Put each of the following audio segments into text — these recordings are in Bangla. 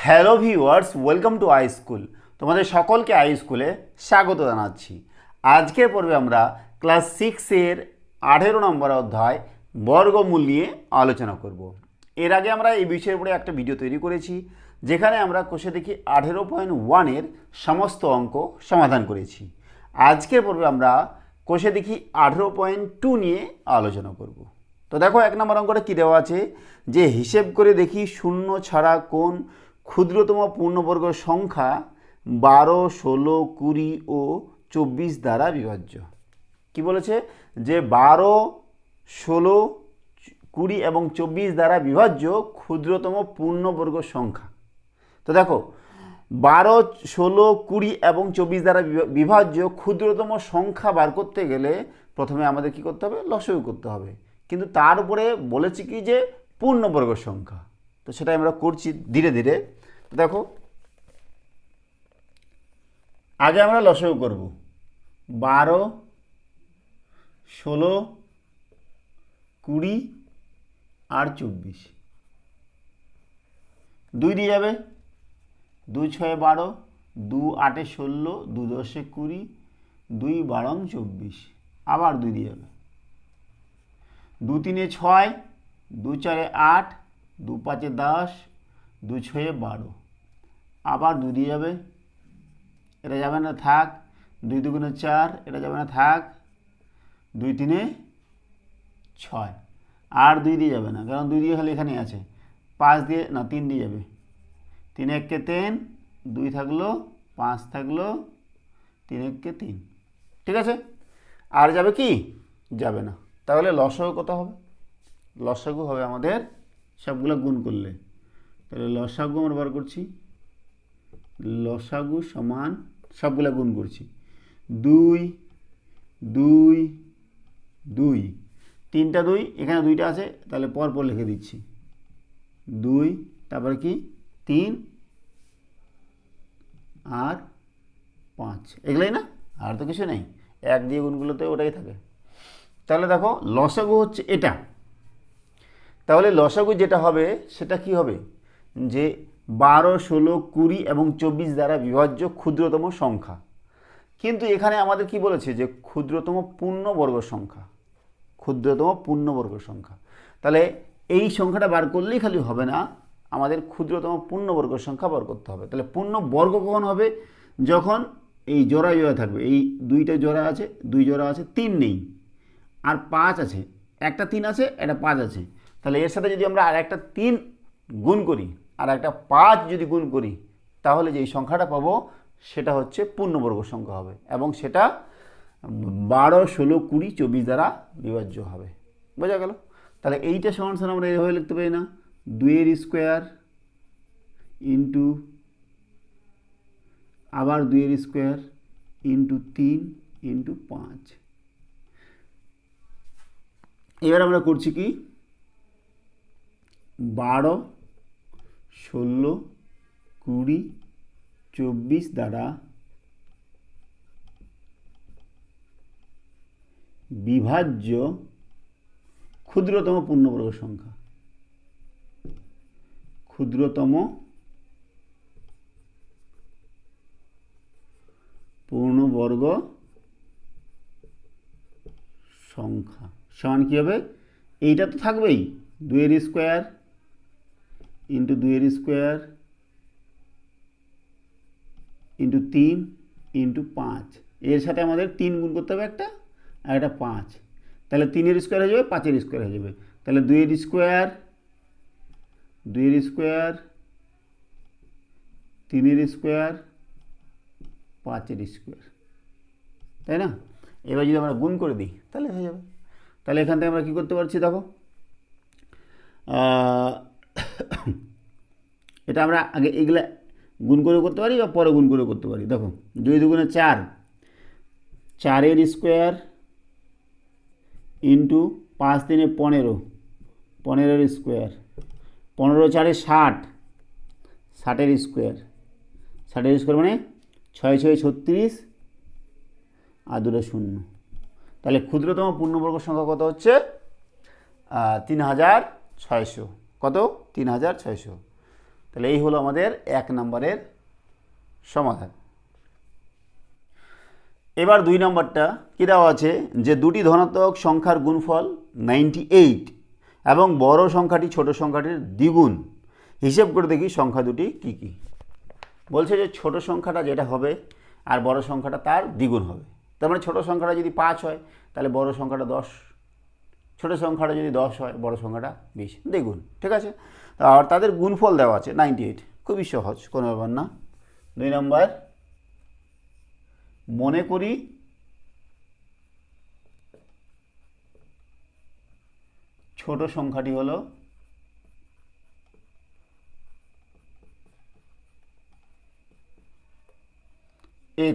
Hello viewers, welcome to I school. তোমাদের সকলকে আই স্কুলে স্বাগত জানাচ্ছি। আজকের পর্বে আমরা ক্লাস 6-এর 18 নম্বর অধ্যায় বর্গমূল নিয়ে আলোচনা করব। এর আগে আমরা এই বিষয়ের উপরে একটা ভিডিও তৈরি করেছি, যেখানে আমরা কোষে দেখি 18.1-এর সমস্ত অঙ্ক সমাধান করেছি। আজকের পর্বে আমরা কোষে দেখি 18.2 নিয়ে আলোচনা করব। তো দেখো, 1 নম্বর অঙ্কটা কী দেওয়া আছে, যে হিসেব করে দেখি শূন্য ছাড়া কোন ক্ষুদ্রতম পূর্ণবর্গ সংখ্যা 12, 16, 20 ও 24 দ্বারা বিভাজ্য। কি বলেছে, যে 12, 16, 20 এবং 24 দ্বারা বিভাজ্য ক্ষুদ্রতম পূর্ণবর্গ সংখ্যা। তো দেখো, 12, 16, 20 এবং 24 দ্বারা বিভাজ্য ক্ষুদ্রতম সংখ্যা বার করতে গেলে প্রথমে আমাদের কি করতে হবে, লসাগু করতে হবে। কিন্তু তার উপরে বলেছি কি, যে পূর্ণবর্গ সংখ্যা। তো সেটা আমরা করছি ধীরে ধীরে। দেখো, আগে আমরা লসাগু করব 12, 16, 20 আর 24। 2 দিয়ে যাবে, 2 6 12, 2 8 16, 2 10 20, 2 12 24, আবার 2 দিয়ে যাবে, 2 3 6, 2 4 8, 2 5 10, 2 6 12, আবার 2 দিয়ে যাবে, এটা যাবে না, থাক। 2 2 4, এটা যাবে না, থাক। 2 3 6, আর 2 দিয়ে যাবে না, কারণ 2 দিয়ে খালি এখানেই আছে। 5 দিয়ে না, 3 দিয়ে যাবে, 3 1 3, 2 থাকলো, 5 থাকলো, 3 1 3। ঠিক আছে, আর যাবে কি, যাবে না। তাহলে লসাগু কত হবে? লসাগু হবে আমাদের সবগুলো গুণ করলে। তাহলে লসাগু আমরা বার করছি, লসাগু সমান সবগুলো গুণ করছি, 2 2 2, 3টা 2, এখানে 2টা আছে, তাহলে পরপর লিখে দিচ্ছি, 2, তারপরে কি 3 আর 5, এগুলোই না, আর তো কিছু নেই। 1 দিয়ে গুণগুলোতে ওটাই থাকে। তাহলে দেখো, লসাগু হচ্ছে এটা। তাহলে লসাগু যেটা হবে সেটা কি হবে, যে 12, 16, 20 এবং 24 দ্বারা বিভাজ্য ক্ষুদ্রতম সংখ্যা। কিন্তু এখানে আমাদের কি বলেছে, যে ক্ষুদ্রতম পূর্ণবর্গ সংখ্যা, ক্ষুদ্রতম পূর্ণবর্গ সংখ্যা। তাহলে এই সংখ্যাটা বার করলেই খালি হবে না, আমাদের ক্ষুদ্রতম পূর্ণবর্গ সংখ্যা বার করতে হবে। তাহলে পূর্ণবর্গ কখন হবে, যখন এই জোড়া জোড়া থাকবে। এই 2টা জোড়া আছে, 2 জোড়া আছে, 3 নেই, আর 5 আছে। একটা 3 আছে, একটা 5 আছে। তাহলে এর সাথে যদি আমরা আর একটা 3 গুণ করি, আর একটা 5 যদি গুণ করি, তাহলে যে সংখ্যাটা পাবো সেটা হচ্ছে পূর্ণবর্গ সংখ্যা হবে, এবং সেটা 12, 16, 20, 24 দ্বারা বিভাজ্য হবে। বোঝা গেল? তাহলে এইটা সমান সমান আমরা এভাবে লিখতে পারি না, 2 স্কোয়ার ইন্টু আবার 2 স্কোয়ার ইন্টু 3 ইন্টু 5। এবার আমরা করছি কি, 12, 16, 20, 24 দ্বারা বিভাজ্য ক্ষুদ্রতম পূর্ণবর্গ সংখ্যা, ক্ষুদ্রতম পূর্ণবর্গ সংখ্যা সমান কী হবে, এইটা তো থাকবেই, 2 square into 2 square into 3 into 5। এর সাথে আমাদের 3 গুণ করতে হবে একটা, আর একটা 5। তাহলে 3 স্কোয়ার হয়ে যাবে, 5 স্কোয়ার হয়ে যাবে। তাহলে 2 স্কোয়ার, 2 স্কোয়ার, 3 স্কোয়ার, 5 স্কোয়ার, তাই না? এবার যদি আমরা গুণ করে দিই তাহলে হয়ে যাবে। তাহলে এখান থেকে আমরা কী করতে পারছি, দেখো, এটা আমরা আগে এগুলা গুণ করে করতে পারি বা পরে গুণ করে করতে পারি। দেখো, 2 2 4, 4 square into 5 3 15, 15 square, 15 4 60, 60 square, 60 square মানে 6 6 36, আর 2 0। তাহলে ক্ষুদ্রতম পূর্ণবর্গ সংখ্যা কত হচ্ছে, 3600। কত, 3600। তাহলে এই হলো আমাদের 1 নম্বরের সমাধান। এবার 2 নম্বরটা কী দেওয়া আছে, যে দুটি ধনাত্মক সংখ্যার গুণফল 98 এবং বড় সংখ্যাটি ছোট সংখ্যাটির দ্বিগুণ, হিসেব করে দেখি সংখ্যা দুটি কী কী। বলছে যে ছোট সংখ্যাটা যেটা হবে আর বড় সংখ্যাটা তার দ্বিগুণ হবে। তার মানে ছোট সংখ্যাটা যদি 5 হয় তাহলে বড় সংখ্যাটা 10, ছোট সংখ্যাটা যদি 10 হয় বড় সংখ্যাটা 20, দ্বিগুণ। ঠিক আছে, আর তাদের গুণফল দেওয়া আছে 98, খুবই সহজ, কোনো ব্যাপার না। 2 নম্বর, মনে করি ছোট সংখ্যাটি হলো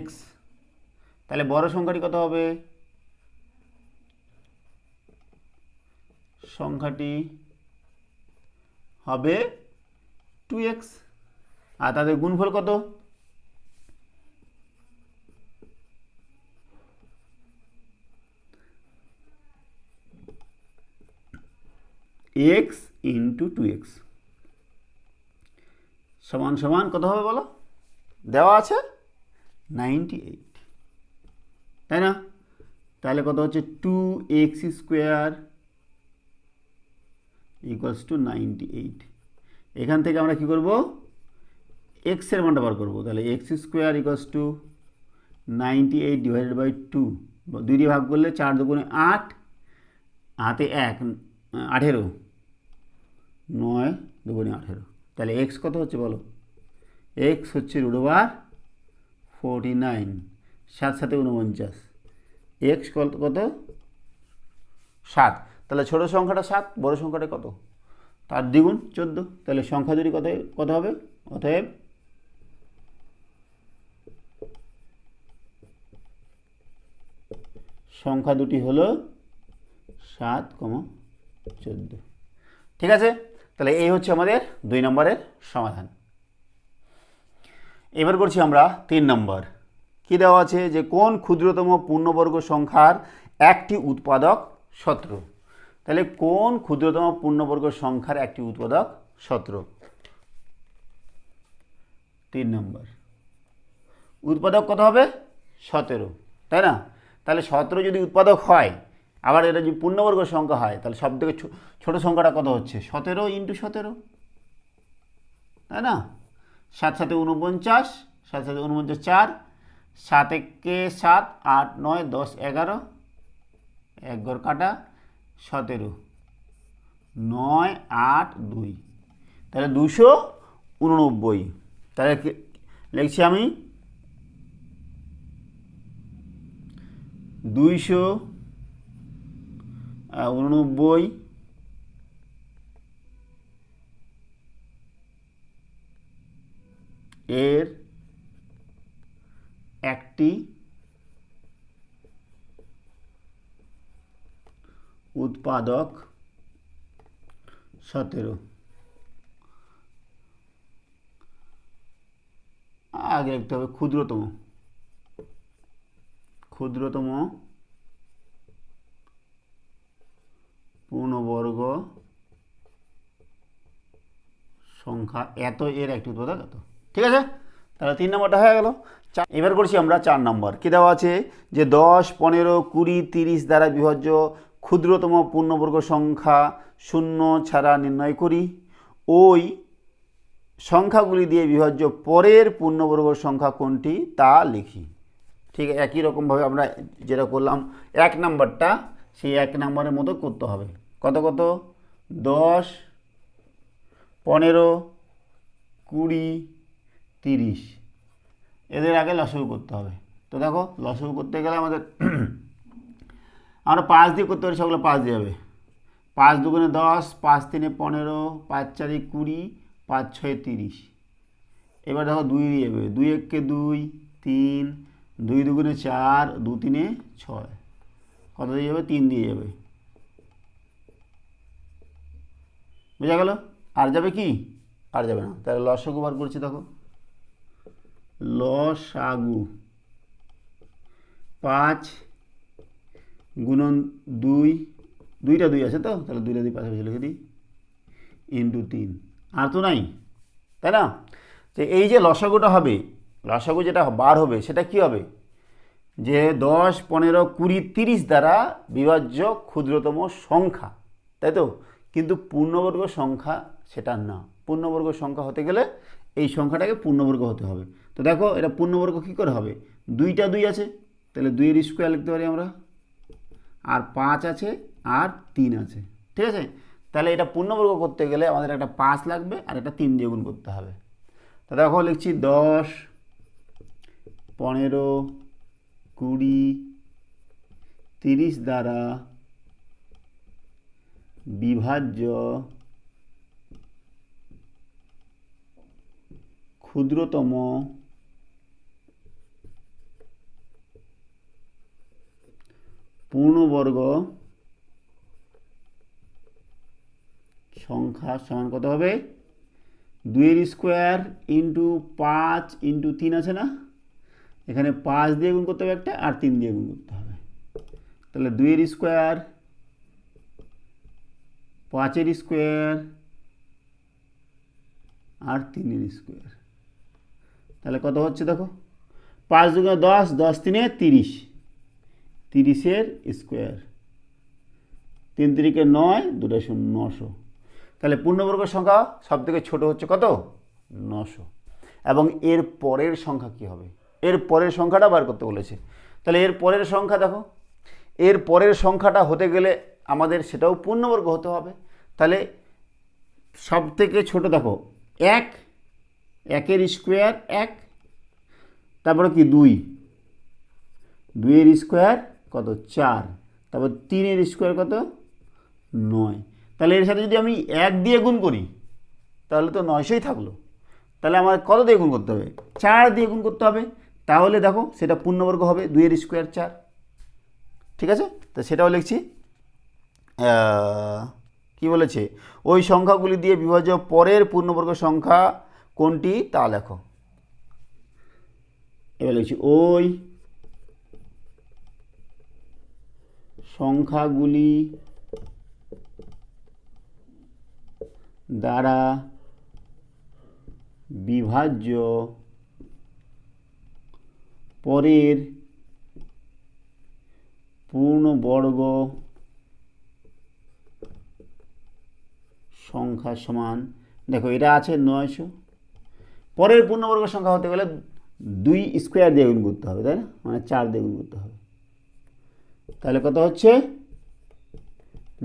x, তাহলে বড় সংখ্যাটি কত হবে, সংখ্যাটি হবে 2x, আর তাদের গুণফল কত, x ইন্টু 2x সমান সমান কত হবে বলো, দেওয়া আছে 98, তাই না? তাহলে কত হচ্ছে 2x স্কোয়ার ইকুয়ালস টু 98। এখান থেকে আমরা কি করব, x এর মানটা বার করবো। তাহলে x square equals to 98 divided by 2, 2 দিয়ে ভাগ করলে 4 দুগুণে 8, হাতে 1, 18, 9 দুগুণে 18, তাহলে x কত হচ্ছে বলো, x হচ্ছে √49, 7 সাথে 49, x কত 7, তাহলে ছোট সংখ্যাটা 7, বড় সংখ্যাটা কত, তার দ্বিগুণ 14, তাহলে সংখ্যা দুটি কত হবে, অতএব সংখ্যা দুটি হলো 7,14। ঠিক আছে, তাহলে এই হচ্ছে আমাদের 2 নম্বরের সমাধান। এবার করছি আমরা 3 নম্বর। কি দেওয়া আছে, যে কোন ক্ষুদ্রতম পূর্ণবর্গ সংখ্যার একটি উৎপাদক 17। তাহলে কোন ক্ষুদ্রতম পূর্ণবর্গ সংখ্যার একটি উৎপাদক 17, 3 নম্বর, উৎপাদক কত হবে 17, তাই না? তাহলে 17 যদি উৎপাদক হয়, আবার এটা যদি পূর্ণবর্গ সংখ্যা হয়, তাহলে সব থেকে ছোট সংখ্যাটা কত হচ্ছে 17 ইন্টু 17, তাই না? 7 সাথে 49, 7 সাথে 49 4, 7 একে 7, 8 9 10 11, 1 ঘর কাটা 17, 9 8 2, তাহলে 289। তাহলে লিখছি আমি 289 এর একটি উৎপাদক 17। আগে লিখতে হবে ক্ষুদ্রতম পূর্ণবর্গ সংখ্যা এত এর একটি উৎপাদক এত। ঠিক আছে, তাহলে 3 নম্বরটা হয়ে গেল। এবার করছি আমরা 4 নম্বর। কি দেওয়া আছে, যে 10 15 20 30 দ্বারা বিভাজ্য ক্ষুদ্রতম পূর্ণবর্গ সংখ্যা 0 ছাড়া নির্ণয় করি, ওই সংখ্যাগুলি দিয়ে বিভাজ্য পরের পূর্ণবর্গ সংখ্যা কোনটি তা লিখি। ঠিক একই রকমভাবে আমরা যেটা করলাম 1 নম্বরটা, সেই 1 নম্বরের মতো করতে হবে। কত 10 15 20 30, এদের আগে লসাগু করতে হবে। তো দেখো লসাগু করতে গেলে আমাদের আমরা 5 দিয়ে করতে পারি, সবগুলো 5 দিয়ে যাবে। 5 দুগুণে 10, 5 3 15, 5 4 20, 5 6 30। এবার দেখো 2 দিয়ে যাবে, 2 1 2 3, 2 দুগুণে 4, 2 3 6, কত দিয়ে যাবে, 3 দিয়ে যাবে। বোঝা গেল? আর যাবে কি, আর যাবে না। তাহলে লসাগু বার করছি, দেখো লসাগু 5 গুণন 2, 2টা 2 আছে তো, তাহলে 2টা 2 পাশাপাশি লিখে দিই, ইন্টু 3, আর তো নাই তাই না? তো এই যে লসাগুটা হবে, লসাগু যেটা বার হবে সেটা কি হবে, যে 10, 15, 20, 30 দ্বারা বিভাজ্য ক্ষুদ্রতম সংখ্যা, তাই তো? কিন্তু পূর্ণবর্গ সংখ্যা সেটা না। পূর্ণবর্গ সংখ্যা হতে গেলে এই সংখ্যাটাকে পূর্ণবর্গ হতে হবে। তো দেখো এটা পূর্ণবর্গ কী করে হবে, 2টা 2 আছে, তাহলে 2 এর স্কোয়ার লিখতে পারি আমরা, আর 5 আছে, আর 3 আছে, ঠিক আছে? তাহলে এটা পূর্ণবর্গ করতে গেলে আমাদের একটা 5 লাগবে আর একটা 3 দিয়ে গুণ করতে হবে। তো দেখো লিখছি 10, 15, 20, 30 দ্বারা বিভাজ্য ক্ষুদ্রতম পূর্ণবর্গ সংখ্যা সমান কত হবে, 2 এর স্কোয়ার ইন্টু 5 ইন্টু 3 আছে না, এখানে 5 দিয়ে গুণ করতে হবে একটা, আর 3 দিয়ে গুণ করতে হবে। তাহলে 2 এর স্কোয়ার, 5 এর স্কোয়ার, আর 3 এর স্কোয়ার, তাহলে কত হচ্ছে দেখো, 5 2 10, 10 3 30, 30 এর স্কোয়ার, 3 3 9, 2 0 900। তাহলে পূর্ণবর্গ সংখ্যা সব থেকে ছোটো হচ্ছে কত, 900। এবং এর পরের সংখ্যা কি হবে, এর পরের সংখ্যাটা বার করতে বলেছে। তাহলে এর পরের সংখ্যা দেখো, এর পরের সংখ্যাটা হতে গেলে আমাদের সেটাও পূর্ণবর্গ হতে হবে। তাহলে সব থেকে ছোটো দেখো 1, 1 এর স্কোয়ার 1, তারপরে কি 2, 2 এর স্কোয়ার কত 4, তারপর 3 এর স্কোয়ার কত 9। তাহলে এর সাথে যদি আমি 1 দিয়ে গুণ করি তাহলে তো 900ই থাকলো। তাহলে আমার কত দিয়ে গুণ করতে হবে, 4 দিয়ে গুণ করতে হবে। তাহলে দেখো সেটা পূর্ণবর্গ হবে, 2 এর স্কোয়ার 4, ঠিক আছে? তো সেটাও লিখছি। কি বলেছে, ওই সংখ্যাগুলি দিয়ে বিভাজ্য পরের পূর্ণবর্গ সংখ্যা কোনটি তা লেখো। এবার লিখছি ওই সংখ্যাগুলি দ্বারা বিভাজ্য পরের পূর্ণবর্গ সংখ্যা সমান, দেখো এটা আছে 900, পরের পূর্ণবর্গ সংখ্যা হতে গেলে 2 স্কোয়ার দিয়ে গুণ করতে হবে, তাই না? মানে 4 দিয়ে গুণ করতে হবে। তাহলে কত হচ্ছে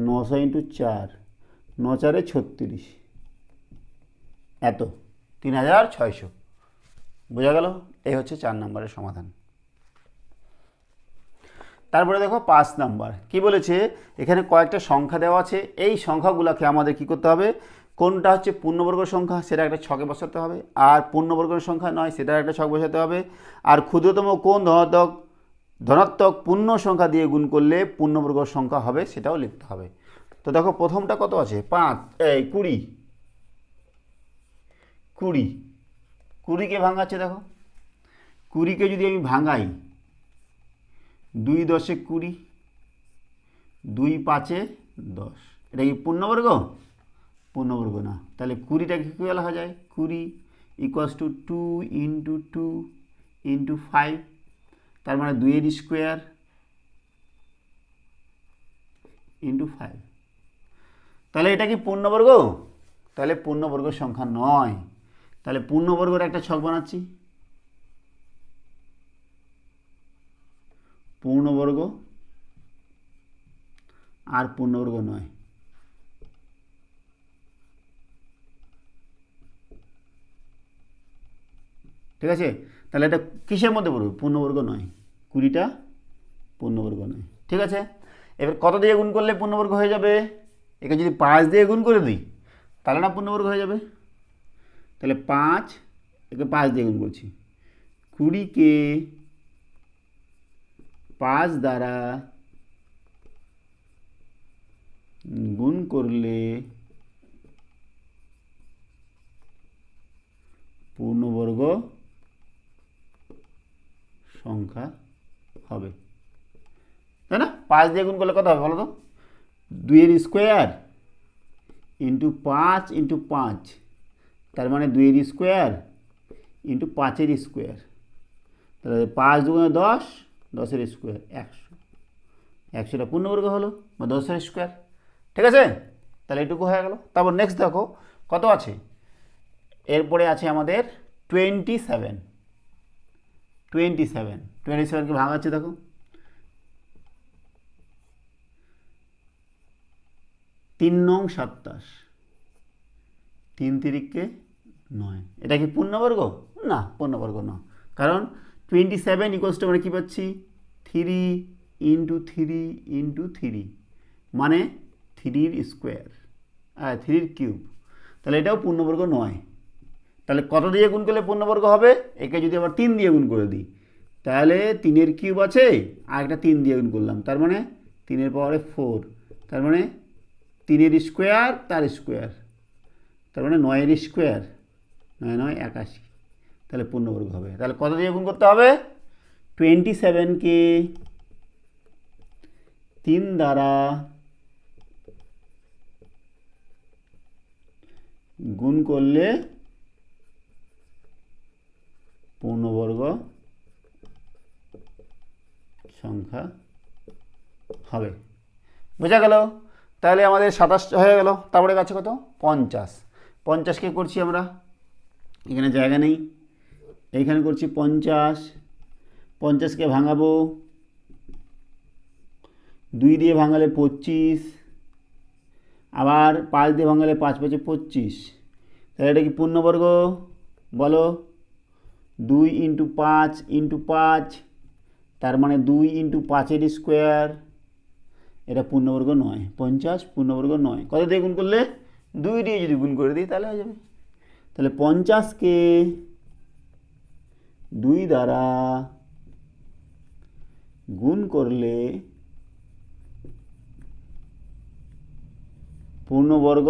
900 ইন্টু 4, 9 4 36, এত 3600। বোঝা গেল? এই হচ্ছে 4 নম্বরের সমাধান। তারপরে দেখো 5 নাম্বার কি বলেছে, এখানে কয়েকটা সংখ্যা দেওয়া আছে, এই সংখ্যাগুলোকে আমাদের কি করতে হবে, কোনটা হচ্ছে পূর্ণবর্গ সংখ্যা সেটা একটা ছকে বসাতে হবে, আর পূর্ণবর্গের সংখ্যা নয় সেটা একটা ছক বসাতে হবে, আর ক্ষুদ্রতম কোন ধনাত্মক পূর্ণ সংখ্যা দিয়ে গুণ করলে পূর্ণবর্গ সংখ্যা হবে সেটাও লিখতে হবে। তো দেখো প্রথমটা কত আছে, 20, 20কে ভাঙাচ্ছে, দেখো 20কে যদি আমি ভাঙাই, 2 10 20, 2 5 10, এটা কি পূর্ণবর্গ? পূর্ণবর্গ না। তাহলে 20টাকে কী বলা যায়, 20 = 2 × 2 × 5, তার মানে 2 এর স্কোয়ার × 5। তাহলে এটা কি পূর্ণবর্গ? তাহলে পূর্ণবর্গ সংখ্যা নয়। তাহলে পূর্ণবর্গের একটা ছক বানাচ্ছি, পূর্ণবর্গ আর পূর্ণবর্গ নয়। ঠিক আছে? তাহলে এটা কিসের মধ্যে পড়বে, পূর্ণবর্গ নয়, 20টা পূর্ণবর্গ নয়। ঠিক আছে? এবার কত দিয়ে গুণ করলে পূর্ণবর্গ হয়ে যাবে, একে যদি 5 দিয়ে গুণ করে দিই তাহলে না পূর্ণবর্গ হয়ে যাবে। তাহলে 5, একে 5 দিয়ে গুণ করছি, 20কে 5 দ্বারা গুণ করলে পূর্ণবর্গ সংখ্যা হবে, তাই না? 5 দিয়ে গুণ করলে কত হবে বলো তো, 2 এর স্কোয়ার × 5 × 5, তার মানে 2 এর স্কোয়ার ইন্টু 5 এর স্কোয়ার, তাহলে 5 দুগুণে 10, 10 এর স্কোয়ার 100, 100টা পূর্ণবর্গ হলো বা 10 এর স্কোয়ার। ঠিক আছে, তাহলে এটুকু হয়ে গেল। তারপর নেক্সট দেখো কত আছে, এরপরে আছে আমাদের 27। 27কে ভাঙাচ্ছে দেখো, 3 নং 27, 3 তিরিকে 9। এটা কি পূর্ণবর্গ? না, পূর্ণবর্গ না, কারণ 27 ইকুয়ালস টু আমরা কী পাচ্ছি 3 ইন্টু 3 ইন্টু 3, মানে 3 স্কোয়ার, 3 কিউব, তাহলে এটাও পূর্ণবর্গ নয়। তাহলে কত দিয়ে গুণ করলে পূর্ণবর্গ হবে? একে যদি আবার 3 দিয়ে গুণ করে দিই, তাহলে 3 কিউব আছে আর একটা 3 দিয়ে গুণ করলাম, তার মানে 3 পাওয়ারে 4, তার মানে 3 স্কোয়ার তার স্কোয়ার, তার মানে 9 স্কোয়ার, 9 9 81, তাহলে পূর্ণবর্গ হবে। তাহলে কত দিয়ে গুণ করতে হবে? 27কে 3 দ্বারা গুণ করলে পূর্ণবর্গ সংখ্যা হবে। বোঝা গেল? তাহলে আমাদের 27 হয়ে গেল। তারপরে কাছে কত? 50। 50কে করছি আমরা, এখানে জায়গা নেই, এইখানে করছি 50। 50কে ভাঙাবো, 2 দিয়ে ভাঙালে 25, আবার 5 দিয়ে ভাঙালে 5 5 25, তাহলে এটা কি পূর্ণবর্গ বলো? 2 ইন্টু 5 ইন্টু 5, তার মানে 2 ইন্টু 5 এর স্কোয়ার, এটা পূর্ণবর্গ নয়। 50 পূর্ণবর্গ নয়। কত দিয়ে গুণ করলে? 2 দিয়ে যদি গুণ করে দিই তাহলে হয়ে যাবে। তাহলে 50কে 2 দ্বারা গুণ করলে পূর্ণবর্গ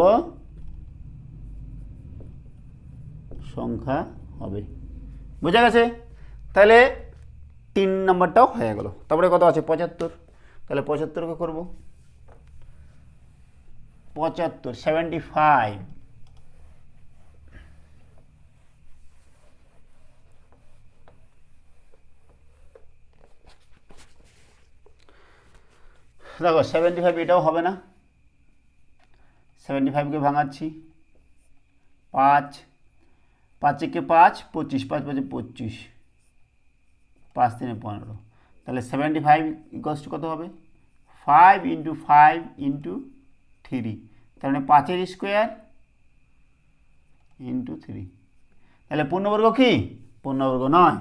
সংখ্যা হবে। বোঝা গেছে? তাহলে 3 নম্বরটাও হয়ে গেল। তারপরে কত আছে? 75। তাহলে 75কে করব, 75 75, দেখো 75 এটাও হবে না, 75কে ভাঙাচ্ছি, 5 5 একে 5 25, 5 5 25, 5 3 15, তাহলে 75 ইকুয়ালস টু কত হবে? 5 ইন্টু 5 ইন্টু 3, তার মানে 5 এর স্কোয়ার ইন্টু 3, তাহলে পূর্ণবর্গ কি? পূর্ণবর্গ নয়।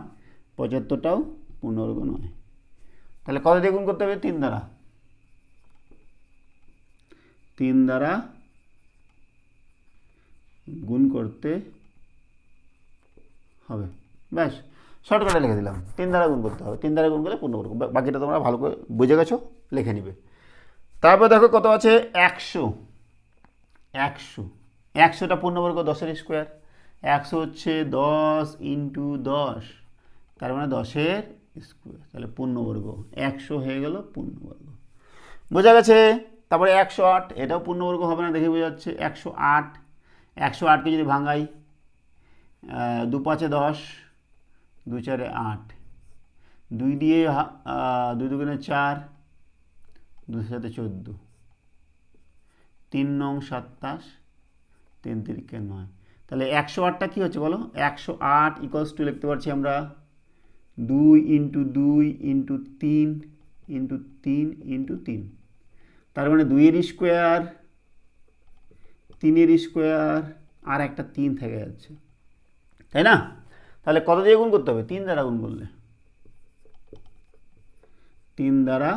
75টাও পূর্ণবর্গ নয়। তাহলে কত দিয়ে গুণ করতে হবে? 3 দ্বারা। 3 দ্বারা গুণ করতে হবে। ব্যাস, শর্টকাটে লিখে দিলাম, 3 দ্বারা গুণ করতে হবে। 3 দ্বারা গুণ করলে পূর্ণবর্গ। বাকিটা তোমরা ভালো করে বুঝে গেছো, লিখে নিবে। তারপর দেখো কত আছে? 100। 100টা পূর্ণবর্গ 10 এর স্কোয়ার। 100 হচ্ছে 10 ইন্টু 10, তার মানে 10 এর স্কোয়ার, তাহলে পূর্ণবর্গ 100 হয়ে গেল পূর্ণবর্গ। বোঝা গেছে? তারপরে 108, এটাও পূর্ণবর্গ হবে না, দেখে বোঝা যাচ্ছে। 108, 108কে যদি ভাঙাই, 2 5 10, 2 4 8, 2 দিয়ে 2 2 4, 2 7 14, 3 নং 27, 3 3কে 9, তাহলে 108টা কী হচ্ছে বলো? 108 ইকুয়ালস টু লিখতে পারছি আমরা 2 ইন্টু 2 ইন্টু 3 ইন্টু 3 ইন্টু 3, তার মানে 2 এর স্কোয়ার, 3 এর স্কোয়ার, আর একটা 3 থেকে যাচ্ছে, তাই না? তাহলে কত দিয়ে গুণ করতে হবে? 3 দ্বারা গুণ করলে, 3 দ্বারা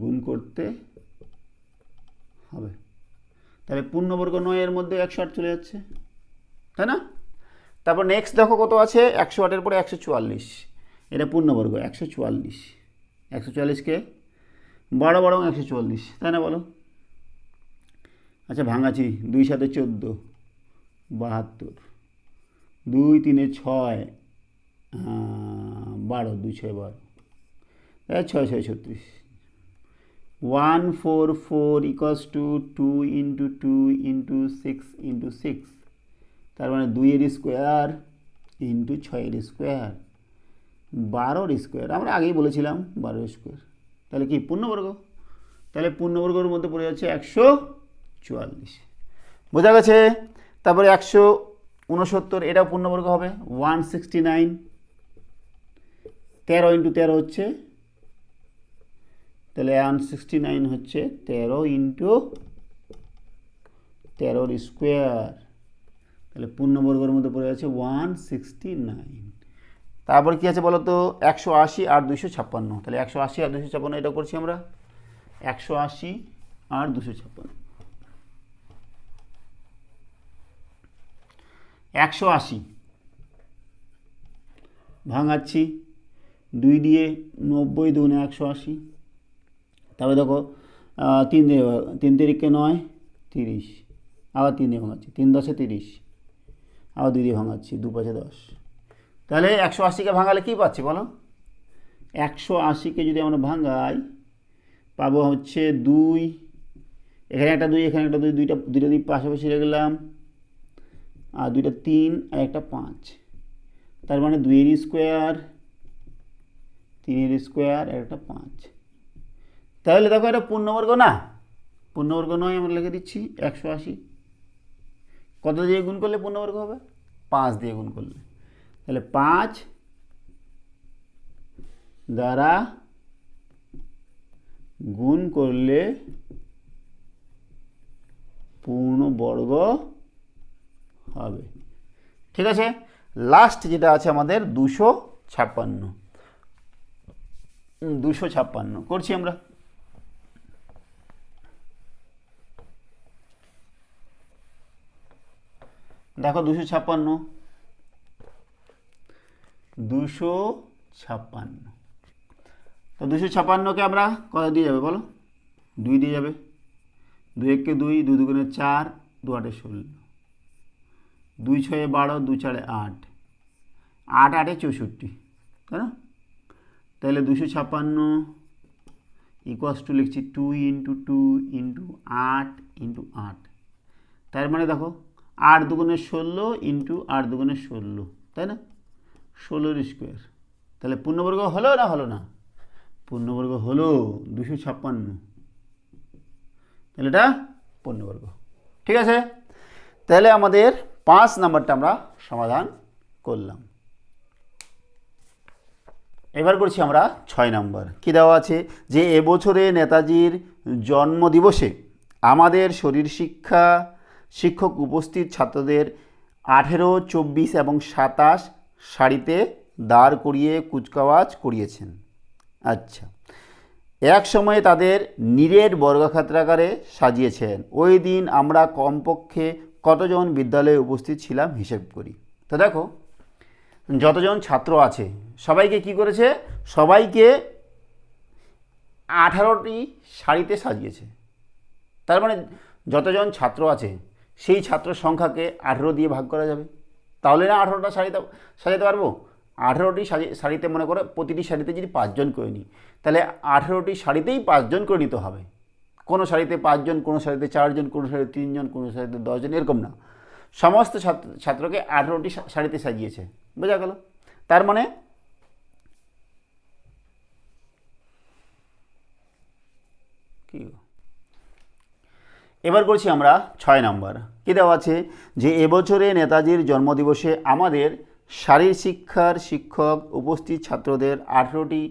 গুণ করতে হবে। তাহলে পূর্ণবর্গ 9 এর মধ্যে 108 চলে যাচ্ছে, তাই না? তারপর নেক্সট দেখো কত আছে? 108-এর পরে 144, এটা পূর্ণবর্গ 144। 144কে বড় 144, তাই না বলো? আচ্ছা ভাঙাচ্ছি, 2 7 14, 72, 2 3 6, 12, 2 6 12, 6 6 36, 144 equals to 2 into 2 into 6 into 6, তার মানে 2 এর স্কোয়ার ইন্টু 6 এর স্কোয়ার, 12 এর স্কোয়ার, আমরা আগেই বলেছিলাম 12 স্কোয়ার, তাহলে কি পূর্ণবর্গ, তাহলে পূর্ণবর্গের মধ্যে পড়ে যাচ্ছে 144, বোঝা গেছে। তারপরে 169, এটাও পূর্ণবর্গ হবে, 169, 13 ইন্টু 13 হচ্ছে, তাহলে 169 হচ্ছে 13 ইন্টু 13 স্কোয়ার, তাহলে পূর্ণবর্গের মধ্যে পড়ে যাচ্ছে 169। তারপর কি আছে বলো তো, 180 আর 256, তাহলে 180 আর 256 এটা করছি আমরা, 180 আর 256, 180 ভাঙাচ্ছি 2 দিয়ে, 90 দুগুণে 180, তারপরে দেখো 3 দিয়ে, 3 তিরিকে 9, 30, আবার 3 দিয়ে ভাঙাচ্ছি, 3 10 30, আবার 2 দিয়ে ভাঙাচ্ছি, 2 5 10, তাহলে 180কে ভাঙালে কী পাচ্ছি বলো, 180কে যদি আমরা ভাঙাই পাবো হচ্ছে 2, এখানে একটা 2, এখানে একটা 2, দুইটা 2 পাশাপাশি রাখলাম, আর 2টা 3 আর একটা 5, তার মানে 2 এর স্কোয়ার, 3 এর স্কোয়ার আর একটা 5, তাহলে দেখো এটা পূর্ণবর্গ না, পূর্ণবর্গ নয়, আমরা লিখে দিচ্ছি 180, কত দিয়ে গুণ করলে পূর্ণবর্গ হবে, 5 দিয়ে গুণ করলে, তাহলে 5 দ্বারা গুণ করলে পূর্ণবর্গ হবে। ঠিক আছে, লাস্ট যেটা আছে আমাদের 256 করছি আমরা। দেখো 256, তো 256কে আমরা কত দিয়ে যাবে বলো, 2 দিয়ে যাবে, 2 1 2, 2 2 4, 2 8 16, 2 6 12, 2 4 8, 8 8 64, তাই না, তাহলে 256 ইকুয়ালস টু লিখছি 2 ইন্টু 2 ইন্টু 8 ইন্টু 8, তার মানে দেখো 8 দুগুণে 16 ইন্টু 8 দুগুণে 16, তাই না, 16 স্কোয়ার, তাহলে পূর্ণবর্গ হলো না হলো না, পূর্ণবর্গ হলো 256, তাহলে এটা পূর্ণবর্গ। ঠিক আছে, তাহলে আমাদের 5 নাম্বারটা আমরা সমাধান করলাম। এবার করছি আমরা 6 নাম্বার। কী দেওয়া আছে, যে এবছরে নেতাজির জন্মদিবসে আমাদের শরীর শিক্ষা শিক্ষক উপস্থিত ছাত্রদের 18, 24 এবং 27 সারিতে দাঁড় করিয়ে কুচকাওয়াজ করিয়েছেন। আচ্ছা, এক সময়ে তাদের নিরেট বর্গক্ষেত্রাকারে সাজিয়েছেন। ওই দিন আমরা কমপক্ষে কতজন বিদ্যালয়ে উপস্থিত ছিলাম হিসেব করি। তো দেখো, যতজন ছাত্র আছে সবাইকে কি করেছে, সবাইকে 18টি সারিতে সাজিয়েছে, তার মানে যতজন ছাত্র আছে সেই ছাত্র সংখ্যাকে 18 দিয়ে ভাগ করা যাবে, তাহলে না 18টা সারিতে সাজাতে পারবো। 18টি সারিতে মনে করো প্রতিটি সারিতে যদি 5 জন করে নিই, তাহলে 18টি সারিতেই 5 জন করে নিতে হবে। কোনো সারিতে 5 জন, কোনো সারিতে 4 জন, কোনো সারিতে 3 জন, কোনো সারিতে 10 জন, এরকম না, সমস্ত ছাত্রকে 18টি সারিতে সাজিয়েছে, বোঝা গেল। তার মানে কি, এবার করছি আমরা 6 নাম্বার। কী দেওয়া আছে, যে এবছরে নেতাজির জন্মদিবসে আমাদের শারীর শিক্ষার শিক্ষক উপস্থিত ছাত্রদের 18টি,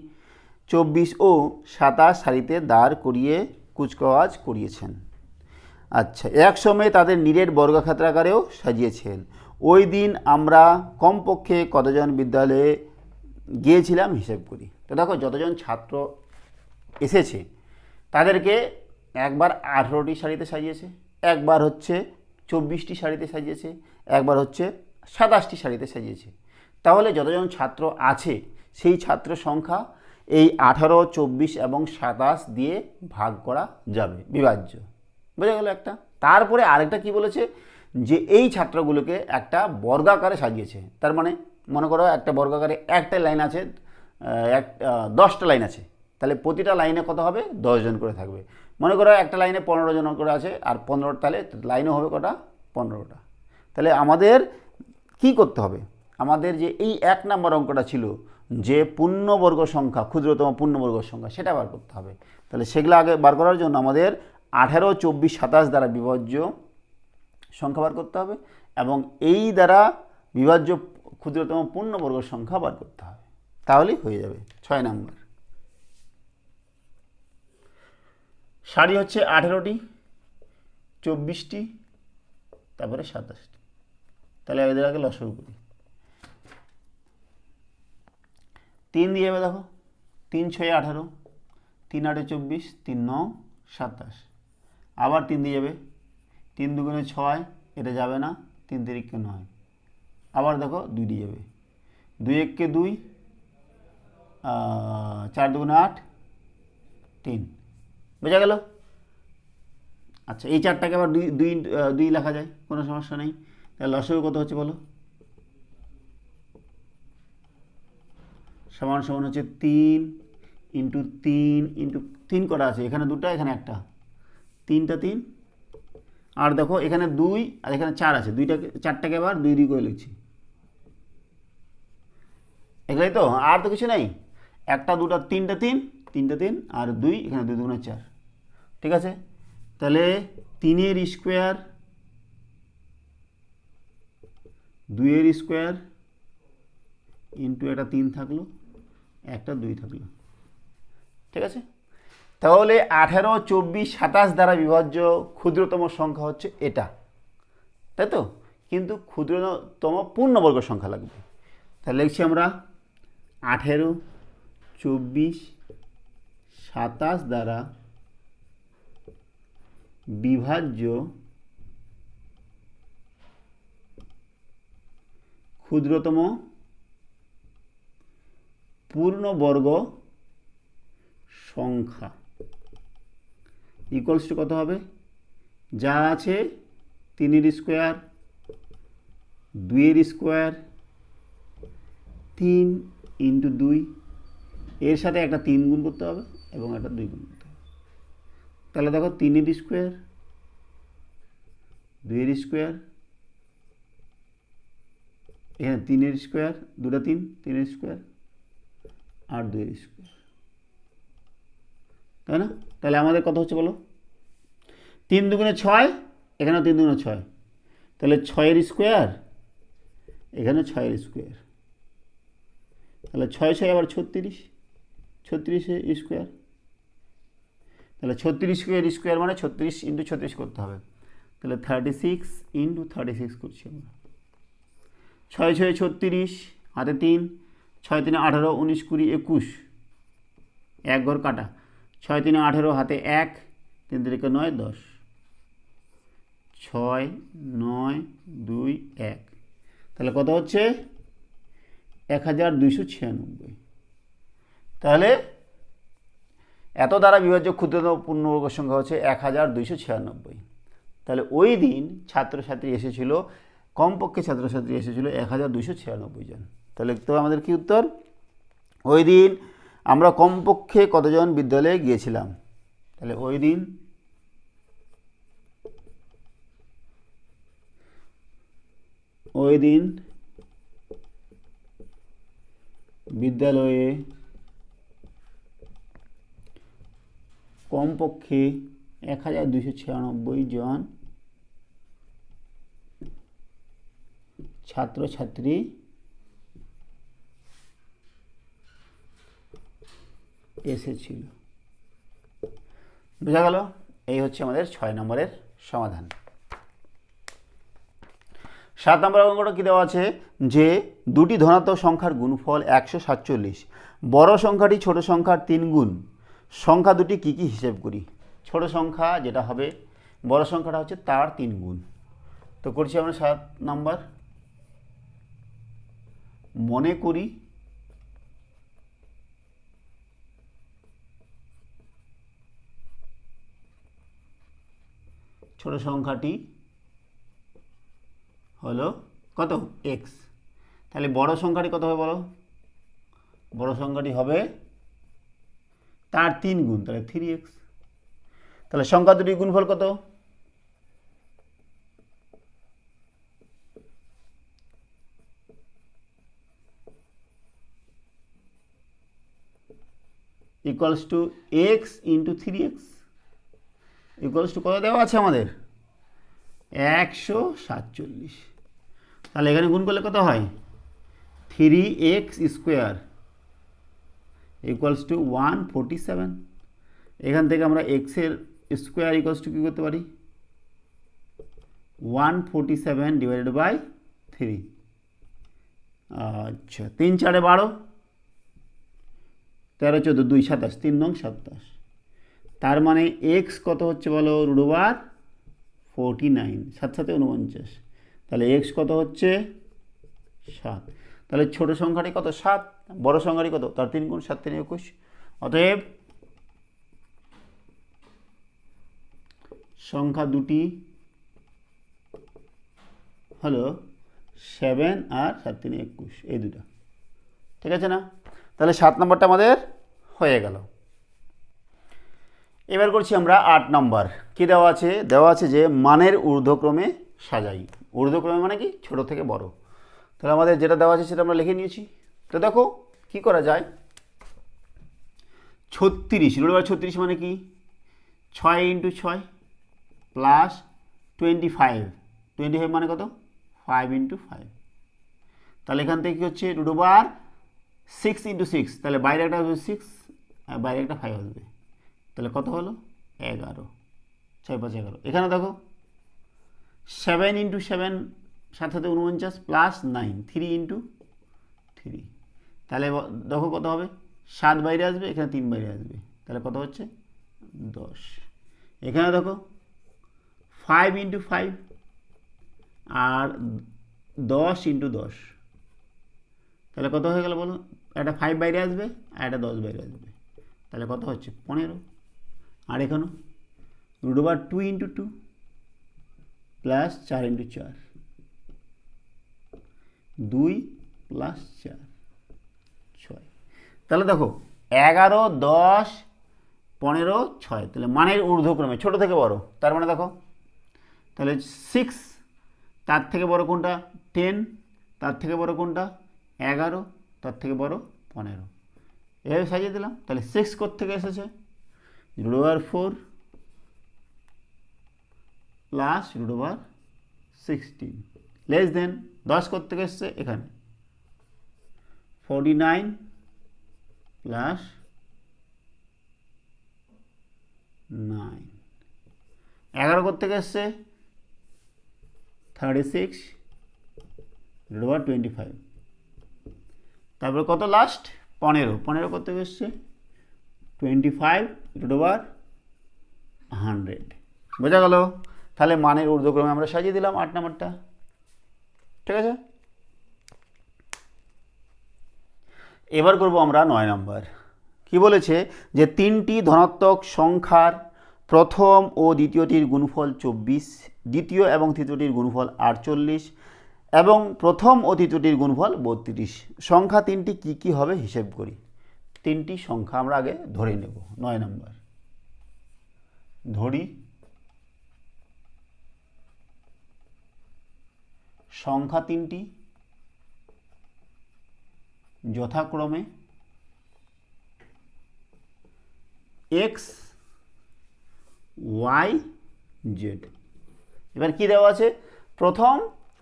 24 ও 27 সারিতে দাঁড় করিয়ে কুচকাওয়াজ করিয়েছেন। আচ্ছা, এক সময় তাদের নিরেট বর্গক্ষেত্রাকারেও সাজিয়েছেন। ওই দিন আমরা কমপক্ষে কতজন বিদ্যালয়ে গিয়েছিলাম হিসেব করি। তো দেখো, যতজন ছাত্র এসেছে তাদেরকে একবার 18টি সারিতে সাজিয়েছে, একবার হচ্ছে 24টি সারিতে সাজিয়েছে, একবার হচ্ছে 27টি সারিতে সাজিয়েছে। তাহলে যতজন ছাত্র আছে সেই ছাত্র সংখ্যা এই 18, 24 এবং 27 দিয়ে ভাগ করা যাবে, বিভাজ্য, বোঝা গেল একটা। তারপরে আরেকটা কি বলেছে, যে এই ছাত্রগুলোকে একটা বর্গাকারে সাজিয়েছে। তার মানে মনে করো একটা বর্গাকারে একটা লাইন আছে, 10টা লাইন আছে, তাহলে প্রতিটা লাইনে কত হবে 10 জন করে থাকবে। মনে করো একটা লাইনে 15 জন করে আছে আর 15, তাহলে লাইনও হবে কটা 15টা। তাহলে আমাদের কি করতে হবে, আমাদের যে এই 1 নম্বর অঙ্কটা ছিল যে পূর্ণবর্গ সংখ্যা, ক্ষুদ্রতম পূর্ণবর্গ সংখ্যা, সেটা বার করতে হবে। তাহলে সেগুলো আগে বার করার জন্য আমাদের 18, 24, 27 দ্বারা বিভাজ্য সংখ্যা বার করতে হবে এবং এই দ্বারা বিভাজ্য ক্ষুদ্রতম পূর্ণবর্গ সংখ্যা বার করতে হবে, তাহলেই হয়ে যাবে 6 নম্বর। সারি হচ্ছে 18টি, 24টি, তারপরে 27টি। তাহলে এদের আগে লসাগু করি। 3 দিয়ে যাবে, দেখো 3 6 18, 3 8 24, 3 9 27। আবার 3 দিয়ে যাবে, 3 2 6, এটা যাবে না, 3 3 9। আবার দেখো 2 দিয়ে যাবে, 2 1 2, 4 2 8, 3। বোঝা গেল? আচ্ছা, এই 4টাকে আবার 2 লেখা যায়, কোনো সমস্যা নেই। তাহলে লসাগু কত হচ্ছে বলো? সমান সমান হচ্ছে 3 ইন্টু 3 ইন্টু 3 করা আছে, এখানে 2টা, এখানে 1টা, 3টা 3। আর দেখো এখানে 2 আর এখানে 4 আছে, 4টাকে আবার 2 2 করে লিখছি। এগুলাই তো, আর তো কিছু নেই। 1টা 2টা 3টা 3, 3টা 3 আর 2, এখানে 2 2 4। ঠিক আছে, তাহলে 3 এর স্কোয়ার, 2 এর স্কোয়ার ইন্টু একটা 3 থাকলো, একটা 2 থাকলো। ঠিক আছে, তাহলে 18, 24, 27 দ্বারা বিভাজ্য ক্ষুদ্রতম সংখ্যা হচ্ছে এটা, তাই তো? কিন্তু ক্ষুদ্রতম পূর্ণবর্গ সংখ্যা লাগবে। তাহলে লিখছি আমরা 18, 24, 27 দ্বারা বিভাজ্য ক্ষুদ্রতম পূর্ণবর্গ সংখ্যা ইকুয়ালস টু কত হবে? যা আছে 3 এর স্কোয়ার, 2 এর স্কোয়ার, 3 ইন্টু 2, এর সাথে একটা 3 গুণ করতে হবে এবং একটা 2 গুণ করতে হবে। তাহলে দেখো 3 এর স্কোয়ার, 2 এর স্কোয়ার, এখানে 3 এর স্কোয়ার, 2টা 3, 3 এর স্কোয়ার আর 2 এর স্কোয়ার, তাই না? তাহলে আমাদের কত হচ্ছে বলো? 3 2 6, এখানেও 3 2 6, তাহলে 6 এর স্কোয়ার, এখানে 6 এর স্কোয়ার, তাহলে 6 6 আবার 36, 36 এর স্কোয়ার। তাহলে 36 স্কোয়ার মানে 36 ইন্টু 36 করতে হবে। তাহলে 36 ইন্টু 36 করছি আমরা। 6 6 36, হাতে 3, 6 3 18, 19 20 21, এক ঘর কাটা, 6 3 18, হাতে 1, 3 3 9 10, 6 9 2 1। তাহলে কত হচ্ছে? 1296। তাহলে এত দ্বারা বিভাজ্য ক্ষুদ্রতম পূর্ণবর্গ সংখ্যা হচ্ছে 1296। তাহলে ওই দিন ছাত্রছাত্রী এসেছিল, কমপক্ষে ছাত্রছাত্রী এসেছিল 1296 জন। তাহলে তো আমাদের কি উত্তর? ওই দিন আমরা কমপক্ষে কতজন বিদ্যালয়ে গিয়েছিলাম? তাহলে ওই দিন বিদ্যালয়ে কমপক্ষে 1296 জন ছাত্রছাত্রী এসেছিল। বোঝা গেল? এই হচ্ছে আমাদের 6 নম্বরের সমাধান। 7 নম্বর অঙ্কটা কী দেওয়া আছে? যে দুটি ধনাত্মক সংখ্যার গুণফল 147, বড় সংখ্যাটি ছোট সংখ্যার 3 গুণ, সংখ্যা দুটি কী কী হিসেব করি? ছোট সংখ্যা যেটা হবে, বড় সংখ্যাটা হচ্ছে তার 3 গুণ। তো করছি আমরা 7 নম্বর। মনে করি ছোট সংখ্যাটি হলো কত? x। তাহলে বড় সংখ্যাটি কত হবে বলো? বড় সংখ্যাটি হবে তার 3 গুণ, তাহলে 3x। তাহলে সংখ্যা দুটির গুণফল কত? Equals to x into 3x equals to কত দেওয়া আছে আমাদের? 147। তাহলে এখানে গুণ করলে কত হয়? 3x square equals two 147। এখান থেকে আমরা এক্সের স্কোয়ার ইকুয়ালস টু কী করতে পারি? 147 ডিভাইডেড বাই 3। আচ্ছা, 3 4 12, 13 14 2 27, 3 নং 27। তার মানে এক্স কত হচ্ছে বলো? Root over 49, 7 7 49। তাহলে এক্স কত হচ্ছে? 7। তাহলে ছোট সংখ্যাটি কত? 7। বড় সংখ্যাটি কত? তার 3 গুণ, 7 3 21। অতএব সংখ্যা দুটি হলো 7 আর 7 3 21, এই দুটো। ঠিক আছে না? তাহলে 7 নম্বরটা আমাদের হয়ে গেল। এবার করছি আমরা 8 নম্বর। কি দেওয়া আছে? দেওয়া আছে যে মানের ঊর্ধ্বক্রমে সাজাই। ঊর্ধ্বক্রমে মানে কি? ছোট থেকে বড়। তাহলে আমাদের যেটা দেওয়া আছে সেটা আমরা লিখে নিয়েছি। তো দেখো কি করা যায়। 36 রুট ওভার 36 মানে কি? 6 ইন্টু 6 প্লাস 25। 25 মানে কত? 5 ইন্টু 5। তাহলে এখান থেকে কী হচ্ছে? Root over 6 into 6। তাহলে বাইরে একটা আসবে 6 আর বাইরে একটা 5 আসবে। তাহলে কত হলো? 11। 6 5 11। এখানে দেখো 7 ইন্টু 7, 7 7 49 প্লাস 9, 3 ইন্টু 3। তাহলে দেখো কত হবে? 7 বাইরে আসবে, এখানে 3 বাইরে আসবে। তাহলে কত হচ্ছে? 10। এখানে দেখো 5 ইন্টু 5 আর 10 ইন্টু 10। তাহলে কত হয়ে গেল বলো? একটা 5 বাইরে আসবে আর একটা 10 বাইরে আসবে। তাহলে কত হচ্ছে? 15। আর এখানেও root over 2 into 2 plus 4 into 4, 2 plus 4 6। তাহলে দেখো 11 10 15 6। তাহলে মানের ঊর্ধ্বক্রমে ছোট থেকে বড়। তার মানে দেখো তাহলে 6, তার থেকে বড় কোনটা? 10, তার থেকে বড় কোনটা? 11, তার থেকে বড় 15। এভাবে সাজিয়ে দিলাম। তাহলে 6 কোত্থেকে এসেছে? Root over 4 plus root over 16 less than 10 কোত্থেকে এসছে? এখানে 49 প্লাস 9। 11 কোত্থেকে এসছে? 36 রুট ওভার 25। তারপরে কত লাস্ট? 15। 15 কোত্থেকে এসছে? 25 রুট ওভার 100। বোঝা গেল? তাহলে মানের ঊর্ধ্বক্রমে আমরা সাজিয়ে দিলাম 8 নম্বরটা। ঠিক আছে? এবার করব আমরা 9 নম্বর। কি বলেছে? যে 3টি ধনাত্মক সংখ্যার প্রথম ও দ্বিতীয়টির গুণফল 24, দ্বিতীয় এবং তৃতীয়টির গুণফল 48 এবং প্রথম ও তৃতীয়টির গুণফল 32। সংখ্যা 3টি কী কী হবে হিসেব করি। 3টি সংখ্যা আমরা আগে ধরে নেব। 9 নম্বর ধরি সংখ্যা 3টি যথাক্রমে x y z। এবার কি দেওয়া আছে? প্রথম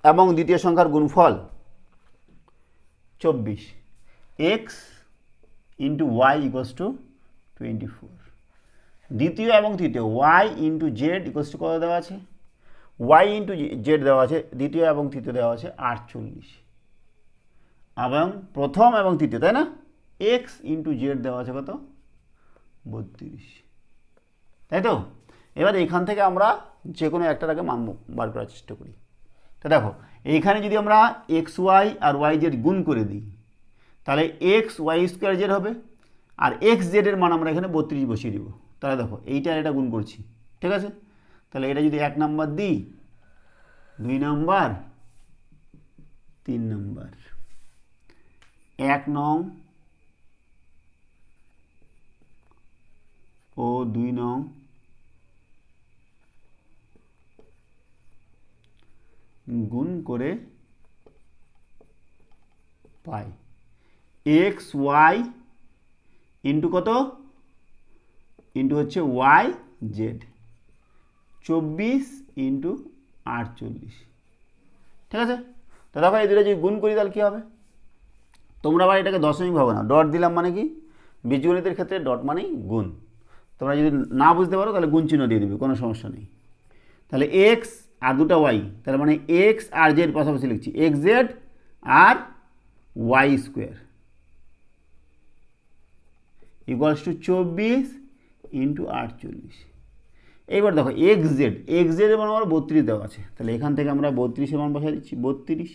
এবং দ্বিতীয় সংখ্যার গুণফল 24, x into y equals to 24। দ্বিতীয় এবং তৃতীয় y ইন্টু জেড ইকুয়ালস টু কত দেওয়া আছে? y ইন্টু জেড দেওয়া আছে, দ্বিতীয় এবং তৃতীয় দেওয়া আছে 48 এবং প্রথম এবং তৃতীয়, তাই না? x ইন্টু জেড দেওয়া আছে কত? 32। তাই তো? এবার এখান থেকে আমরা যে কোনো একটার আগে মান বার করার চেষ্টা করি। তো দেখো এইখানে যদি আমরা এক্স ওয়াই আর ওয়াই জেড গুণ করে দিই তাহলে এক্স ওয়াই স্কোয়ার জেড হবে, আর এক্স জেডের মান আমরা এখানে 32 বসিয়ে দিব। তাহলে দেখো এইটা এটা গুণ করছি, ঠিক আছে? তাহলে এটা যদি 1 নাম্বার দিই, 2 নাম্বার, 3 নাম্বার, 1 নং, ও 2 নং গুণ করে পাই এক্স ওয়াই ইন্টু কত ইন্টু হচ্ছে ওয়াই জেড 24 ইন্টু 48। ঠিক আছে, তো দেখো এই দুটো যদি গুণ করি তাহলে কী হবে? তোমরা আবার এটাকে দশমিক ভাবো না, ডট দিলাম মানে কি, বীজগণিতের ক্ষেত্রে ডট মানেই গুণ। তোমরা যদি না বুঝতে পারো তাহলে গুণ চিহ্ন দিয়ে দিবে, কোনো সমস্যা নেই। তাহলে এক্স আর দুটো ওয়াই, তার মানে এক্স আর জেড পাশাপাশি লিখছি, এক্স জেড আর y square equals to 24 into 48। এইবার দেখো এক্স জেডের মান আমার 32 দেওয়া আছে, তাহলে এখান থেকে আমরা 32-এর মান বসাই দিচ্ছি, 32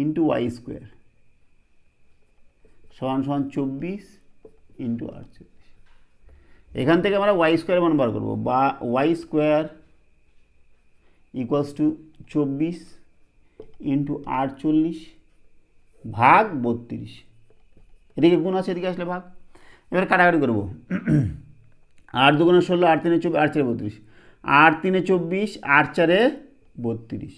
ইন্টু ওয়াই স্কোয়ার সমান সমান 24 ইন্টু 48। এখান থেকে আমরা ওয়াই স্কোয়ার মান বার করবো, বা y square equals to 24 into 48 ভাগ 32। এদিকে গুণ আছে, এদিকে আসলে ভাগ। এবার কাটাকাটি করবো, 8 2 16, 8 3 24, 8 4 32, 8 3 24, 8 4 32,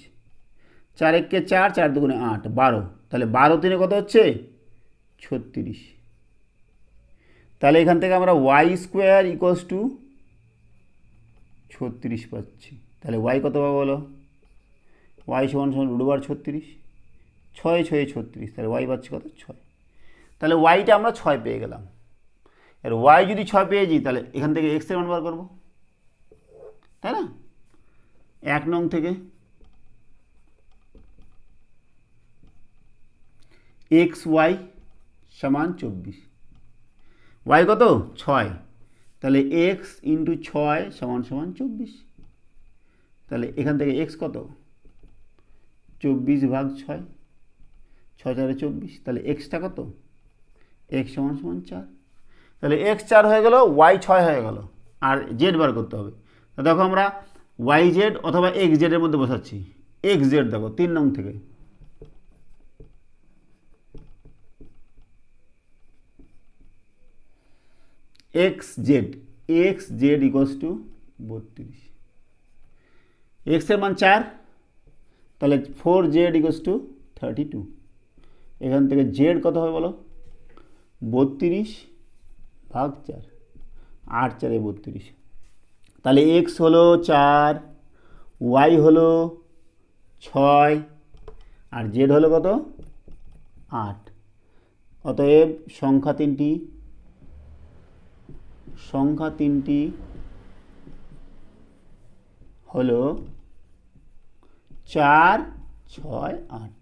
4 1 4, 4 2 8, 12, তাহলে 12 3 কত হচ্ছে 36। তাহলে এখান থেকে আমরা ওয়াই স্কোয়ার ইকুয়ালস টু 36 পাচ্ছি। তাহলে ওয়াই কত পাবো বলো? ওয়াই সমান সমান √36, 6 6 36, তাহলে ওয়াই পাচ্ছি কত 6। তাহলে ওয়াইটা আমরা 6 পেয়ে গেলাম। আর ওয়াই যদি 6 পেয়ে যাই তাহলে এখান থেকে এক্সের মান বার করবো, তাই না? 1 নং থেকে এক্স ওয়াই সমান 24, ওয়াই কত 6, তাহলে এক্স ইন্টু 6 সমান সমান 24। তাহলে এখান থেকে এক্স কত 24 ভাগ 6, 6 4 24, তাহলে এক্সটা কত এক্স সমান সমান 4। তাহলে এক্স 4 হয়ে গেল, ওয়াই 6 হয়ে গেল, আর জেড বার করতে হবে। তো দেখো আমরা ওয়াই জেড অথবা এক্স জেডের মধ্যে বসাচ্ছি। এক্স জেড দেখো 3 নং থেকে, এক্স জেড ইকুয়ালস টু 32, এক্সের মান 4, তাহলে 4 জেড ইকুয়ালস টু 32। এখান থেকে জেড কত হবে বলো? 32 ভাগ 4, 8 4 32, তাহলে এক্স হলো 4, ওয়াই হলো 6, আর জেড হলো কত 8। অতএব সংখ্যা তিনটি হলো 4 6 8।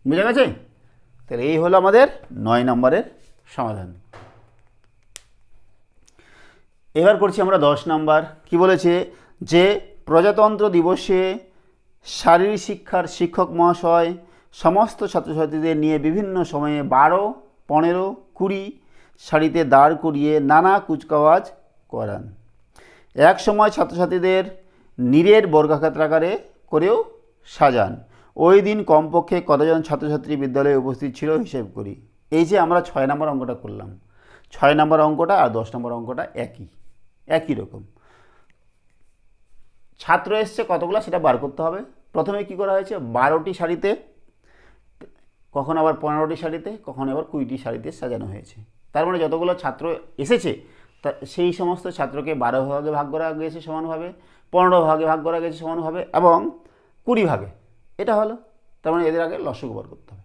বুঝা গেছে? তাহলে এই হলো আমাদের 9 নম্বরের সমাধান। এবার করছি আমরা 10 নম্বর। কি বলেছে? যে প্রজাতন্ত্র দিবসে শারীরিক শিক্ষার শিক্ষক মহাশয় সমস্ত ছাত্রছাত্রীদের নিয়ে বিভিন্ন সময়ে 12, 15, 20 সারিতে দাঁড় করিয়ে নানা কুচকাওয়াজ করান। এক সময় ছাত্রছাত্রীদের নীরের বর্গাকারে করেও সাজান। ওই দিন কমপক্ষে কতজন ছাত্রছাত্রী বিদ্যালয়ে উপস্থিত ছিল হিসেব করি। এই যে আমরা 6 নম্বর অঙ্কটা করলাম, 6 নম্বর অঙ্কটা আর 10 নম্বর অঙ্কটা একই রকম। ছাত্র এসছে কতগুলো সেটা বার করতে হবে। প্রথমে কি করা হয়েছে? 12টি শাড়িতে, কখন আবার 15টি শাড়িতে, কখন আবার 20টি শাড়িতে সাজানো হয়েছে। তার মানে যতগুলো ছাত্র এসেছে তা সেই সমস্ত ছাত্রকে 12 ভাগে ভাগ করা গিয়েছে সমানভাবে, 15 ভাগে ভাগ করা গেছে সমানভাবে, এবং 20 ভাগে। এটা হলো, তার মানে এদের আগে লসগু বার করতে হবে।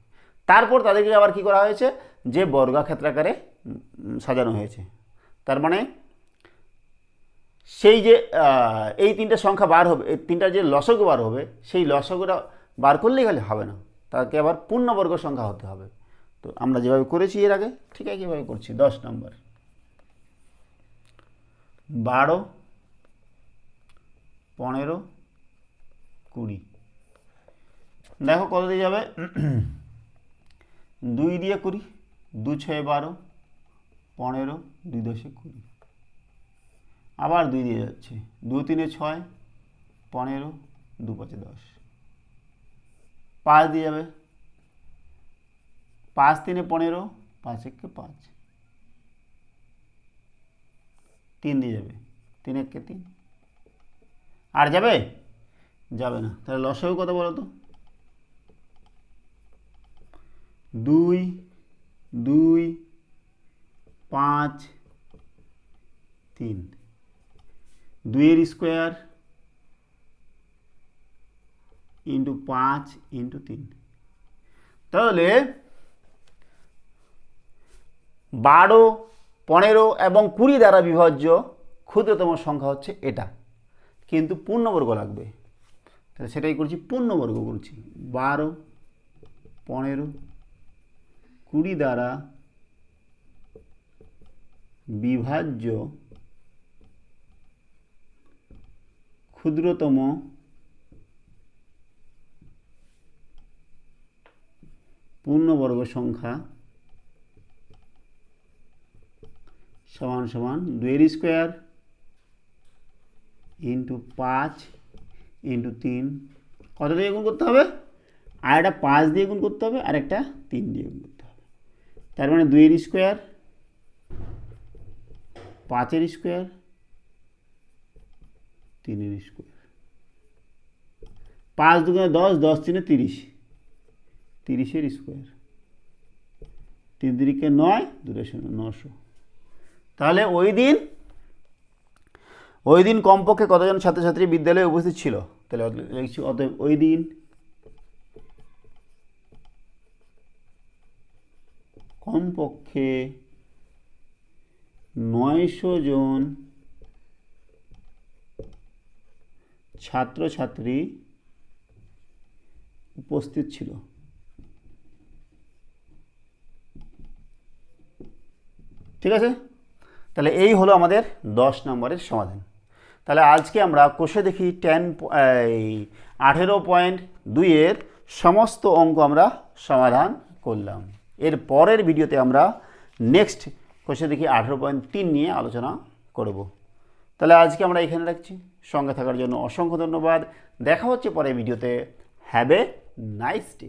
তারপর তাদেরকে আবার কি করা হয়েছে? যে বর্গাক্ষেত্রাকারে সাজানো হয়েছে। তার মানে সেই যে এই 3টে সংখ্যা বার হবে, এই 3টার যে লসগু বার হবে, সেই লসগুটা বার করলেই খালি হবে না, তাকে আবার পূর্ণবর্গ সংখ্যা হতে হবে। তো আমরা যেভাবে করেছি এর আগে ঠিক একইভাবে করছি। 10 নম্বর 12, 15, 20। দেখো কত দিয়ে যাবে? 2 দিয়ে 20, 2 6 12, 15, 2 10 20, আবার 2 দিয়ে যাচ্ছে, 2 3 6, 15, 2 5 10, 5 দিয়ে যাবে, 5 3 15, 5 1 5, 3 দিয়ে যাবে, 3 একে 3, আর যাবে? যাবে না। তাহলে লসাগু কত বলো তো? 2 2 5 3, 2 এর স্কোয়ার ইন্টু 5 ইন্টু 3। তাহলে 12, 15 এবং 20 দ্বারা বিভাজ্য ক্ষুদ্রতম সংখ্যা হচ্ছে এটা, কিন্তু পূর্ণবর্গ লাগবে। তাহলে সেটাই করছি, পূর্ণবর্গ করছি। 12, 15, 20 দ্বারা বিভাজ্য ক্ষুদ্রতম পূর্ণবর্গ সংখ্যা সমান সমান 2 এর স্কোয়ার ইন্টু 5 ইন্টু 3। কত দিয়ে গুণ করতে হবে? আর একটা 5 দিয়ে গুণ করতে হবে, আর একটা 3 দিয়ে গুণ করতে হবে। তার মানে 2 এর স্কোয়ার, 5 এর স্কোয়ার, 3 এর স্কোয়ার। 5 দুগুণে 10, 10 3 30, 30 এর স্কোয়ার। 3 3 9, 2 0 900। তাহলে ওই দিন কমপক্ষে কতজন ছাত্রছাত্রী বিদ্যালয়ে উপস্থিত ছিল? তাহলে লিখছি, অতএব ওই দিন কমপক্ষে 900 জন ছাত্রছাত্রী উপস্থিত ছিল। ঠিক আছে? তাহলে এই হলো আমাদের 10 নম্বরের সমাধান। তাহলে আজকে আমরা কোষে দেখি 18.2 এর সমস্ত অঙ্ক আমরা সমাধান করলাম। এর পরের ভিডিওতে আমরা নেক্সট কোষে দেখি 18.3 নিয়ে আলোচনা করব। তাহলে আজকে আমরা এখানে রাখছি। সঙ্গে থাকার জন্য অসংখ্য ধন্যবাদ। দেখা হচ্ছে পরের ভিডিওতে। Have a nice day.